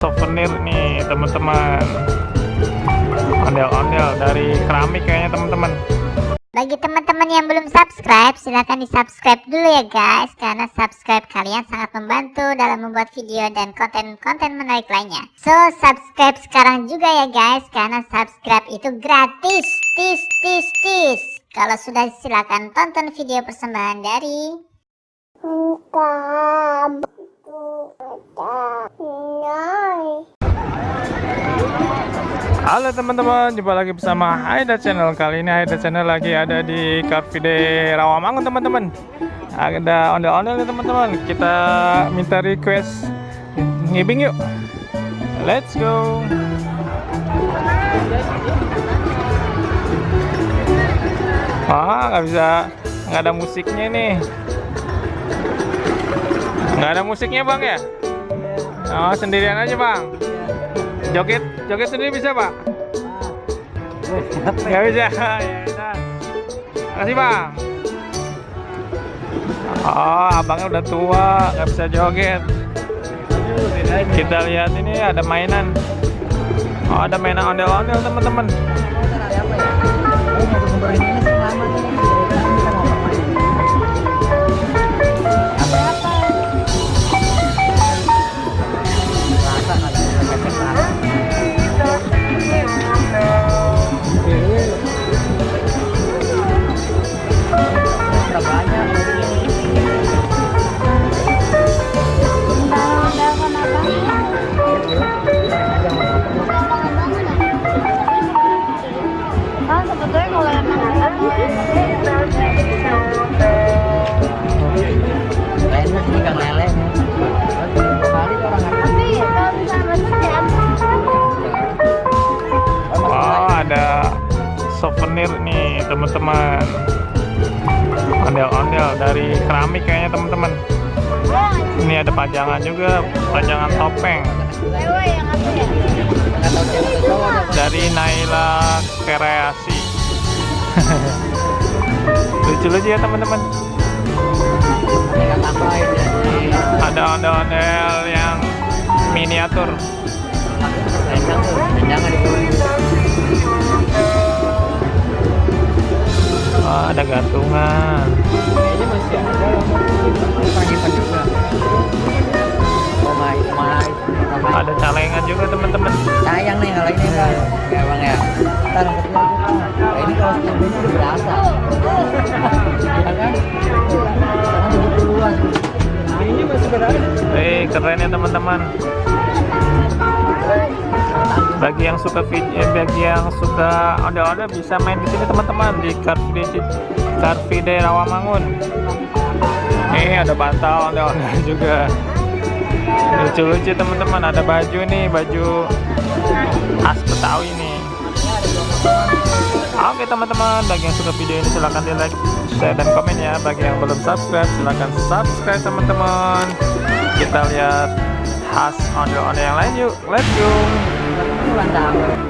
Souvenir nih teman-teman, ondel-ondel dari keramik kayaknya teman-teman. Bagi teman-teman yang belum subscribe, silahkan di subscribe dulu ya guys, karena subscribe kalian sangat membantu dalam membuat video dan konten-konten menarik lainnya. So subscribe sekarang juga ya guys, karena subscribe itu gratis. Tis. Kalau sudah, silahkan tonton video persembahan dari Halo teman-teman, jumpa lagi bersama Haida Channel. Kali ini Haida Channel lagi ada di Car Free Day Rawamangun teman-teman. Ada ondel-ondel nih teman-teman. Kita minta request ngibing yuk. Let's go. Nggak ada musiknya nih. Nggak ada musiknya bang ya? Oh, sendirian aja bang. Joget sendiri bisa pak? Nggak bisa. Ya udah. Makasih bang. Oh, abangnya udah tua, nggak bisa joget. Kita lihat ini ada mainan. Oh, ada mainan ondel-ondel teman-teman. Souvenir nih teman-teman, ondel-ondel dari keramik kayaknya teman-teman. Ini ada pajangan juga, pajangan topeng dari Naila Kreasi. Lucu-lucu ya teman-teman. Ada ondel-ondel yang miniatur. Oh, ada gantungan. Kayaknya masih ada pagi-pagi juga. Oh my. Ada calengan juga teman-teman. Sayang nih kalau ini bang. Ya bang ya. Ntar angkatnya aja bang. Nah, ini kalau 10 ini udah berasa. Ya kan? Sekarang 70-an. Nah, ini masih berada. Keren ya teman-teman. Bagi yang suka ondel-ondel bisa main di sini teman-teman, di Car Free Day Rawamangun. Ada bantal ondel-ondel juga. Lucu-lucu teman-teman, ada baju nih, baju khas Betawi nih. Oke teman-teman, bagi yang suka video ini silahkan di like, share, dan komen ya. Bagi yang belum subscribe, silahkan subscribe teman-teman. Kita lihat khas ondel-ondel yang lain yuk. Let's go. Mantap.